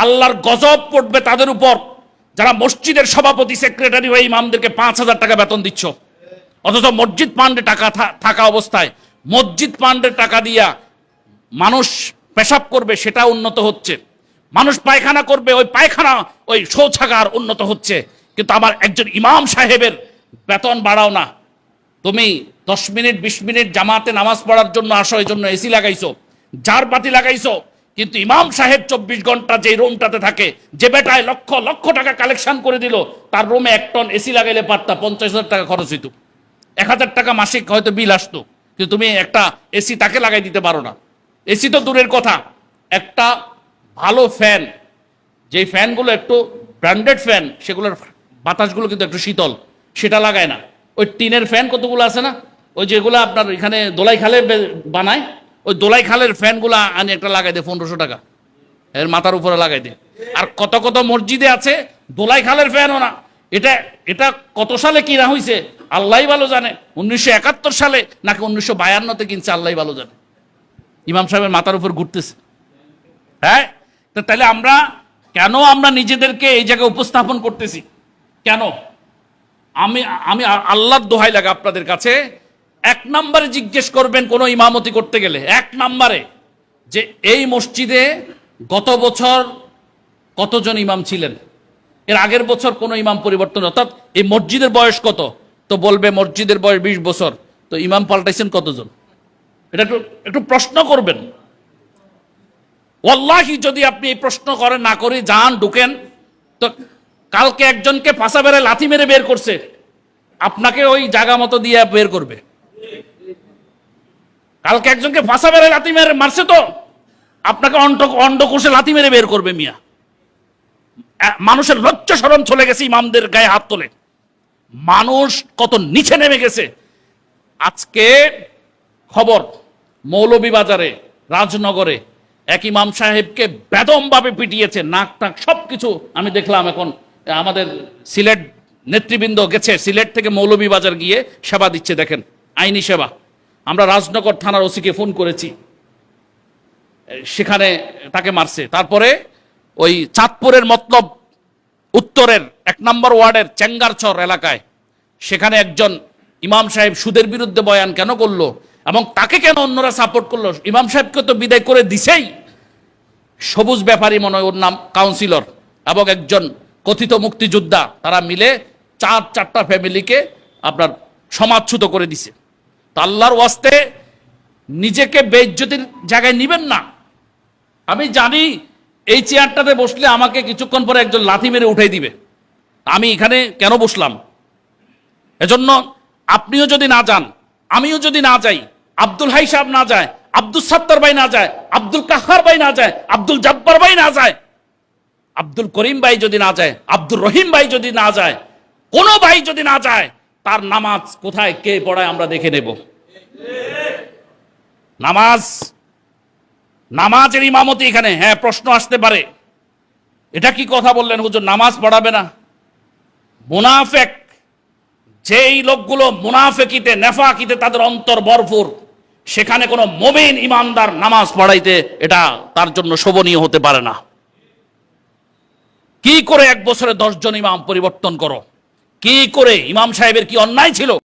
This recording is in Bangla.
আল্লাহর গজব পড়বে তাদের উপর যারা মসজিদের সভাপতি সেক্রেটারি হয়ে ইমামদেরকে 5,000 টাকা বেতন দিচ্ছ, অথচ মসজিদ ফান্ডে টাকা থাকা অবস্থায় মসজিদ ফান্ডের টাকা দিয়া মানুষ পেশাব করবে সেটা উন্নত হচ্ছে, মানুষ পায়খানা করবে ওই পায়খানা ওই শৌচাগার উন্নত হচ্ছে, কিন্তু আমার একজন ইমাম সাহেবের বেতন বাড়াও না। তুমি 10 মিনিট 20 মিনিট জামাতে নামাজ পড়ার জন্য আসো, এই জন্য এসি লাগাইছো, জার বাতি লাগাইছো, কিন্তু ইমাম সাহেব 24 ঘন্টা যে রুমটাতে থাকে, যে বেটায় লক্ষ লক্ষ টাকা কালেকশন করে দিল, তার রুমে 1 টন এসি লাগাইলে পারতা 50,000 টাকা খরচ হইত, 1,000 টাকা মাসিক হয়তো বিল আসতো, কিন্তু তুমি একটা এসি তাকে লাগাই দিতে পারো না। এসি তো দূরের কথা, একটা ভালো ফ্যান, যে ফ্যানগুলো একটু ব্র্যান্ডেড ফ্যান, সেগুলোর বাতাসগুলো কিন্তু একটু শীতল, সেটা লাগায় না। ওই টিনের ফ্যান কতগুলো আছে না, ওই যেগুলো আপনার এখানে দোলাই খালে বানায়, ওই দোলাই খালের ফ্যানগুলো আনি একটা লাগাই দে 1500 টাকা, এর মাথার উপরে লাগাই দে। আর কত কত মসজিদে আছে দোলাই খালের ফ্যানও না। এটা এটা কত সালে কিনা হয়েছে আল্লাহই ভালো জানে, 1971 সালে নাকি 1952-তে কিনছে আল্লাহই ভালো জানে, ইমাম সাহেবের মাথার উপর ঘুরতেছে। হ্যাঁ, তাহলে আমরা কেন আমরা নিজেদেরকে এই জায়গায় উপস্থাপন করতেছি কেন? আমি আমি আল্লাহর দোহাই লাগে আপনাদের কাছে, 1 নম্বরে জিজ্ঞেস করবেন কোন ইমামতি করতে গেলে, 1 নম্বরে যে এই মসজিদে গত বছর কতজন ইমাম ছিলেন, এর আগের বছর কোন ইমাম পরিবর্তন, অর্থাৎ এই মসজিদের বয়স কত, তো বলবে মসজিদের বয়স 20 বছর, তো ইমাম পাল্টাইছেন কতজন, এটা একটু প্রশ্ন করবেন। ওয়াল্লাহি যদি আপনি এই প্রশ্ন করেন না করে যান ঢুকেন, তো কালকে একজনকে পাশা বেড়ে লাথি মেরে বের করছে, আপনাকে ওই জায়গা মতো দিয়ে বের করবে। কালকে একজনকে ফাঁসা বেড়ে লাথি মেরে মারছে, তো আপনাকে অন্ডকোষে লাথি মেরে বের করবে। মিয়া, মানুষের লজ্জা শরম চলে গেছে ইমামদের গায়ে হাত তোলে, মানুষ কত নিচে নেমে গেছে। আজকে খবর মৌলভীবাজারে রাজনগরে এক ইমাম সাহেবকে বেদমভাবে পিটিয়েছে, নাক টাক সবকিছু আমি দেখলাম। এখন আমাদের সিলেট নেতৃবৃন্দ গেছে, সিলেট থেকে মৌলভীবাজার গিয়ে সেবা দিচ্ছে, দেখেন আইনি সেবা। আমরা রাজনগর থানার ওসিকে ফোন করেছি, সেখানে তাকে মারছে। তারপরে ওই চাঁদপুরের মতলব উত্তরের 1 নম্বর ওয়ার্ডের চেঙ্গারচর এলাকায়, সেখানে একজন ইমাম সাহেব সুদের বিরুদ্ধে বয়ান কেন করলো এবং তাকে কেন অন্যরা সাপোর্ট করলো? ইমাম সাহেবকে তো বিদায় করে দিছেই। সবুজ ব্যাপারী মনে হয় ওর নাম, কাউন্সিলর, এবং একজন কথিত মুক্তিযোদ্ধা, তারা মিলে 4টা ফ্যামিলিকে আপনার সমাজচ্যুত করে দিছে। তো আল্লাহর ওয়াস্তে নিজেকে বেইজ্জতির জায়গায় নিবেন না। আমি জানি এই চেয়ারটাতে বসলে আমাকে কিছুক্ষণ পরে একজন লাথি মেরে উঠাই দিবে, আমি এখানে কেন বসলাম। এজন্য আপনিও যদি না যান, আমিও যদি না যাই, আব্দুল হাই সাহেব না যায়, আব্দুল সাত্তার ভাই না যায়, আব্দুল কাহার ভাই না যায়, আব্দুল জব্বার ভাই না যায়, আব্দুল করিম ভাই যদি না যায়, আব্দুর রহিম ভাই যদি না যায়, কোন ভাই যদি না যায়, তার নামাজ কোথায় কে পড়ায় আমরা দেখে নেব। নামাজের ইমামতি এখানে, হ্যাঁ প্রশ্ন আসতে পারে, এটা কি কথা বললেন হুজুর, নামাজ পড়াবে না? মুনাফেক, যেই লোকগুলো মুনাফেকিতে নেফাকিতে তাদের অন্তর ভরপুর, সেখানে কোনো মুমিন ইমানদার নামাজ পড়াইতে এটা তার জন্য শোভনীয় হতে পারে না। কি করে 1 বছরে 10 জন ইমাম পরিবর্তন করো? কি করে? ইমাম সাহেবের কি অন্যায় ছিল?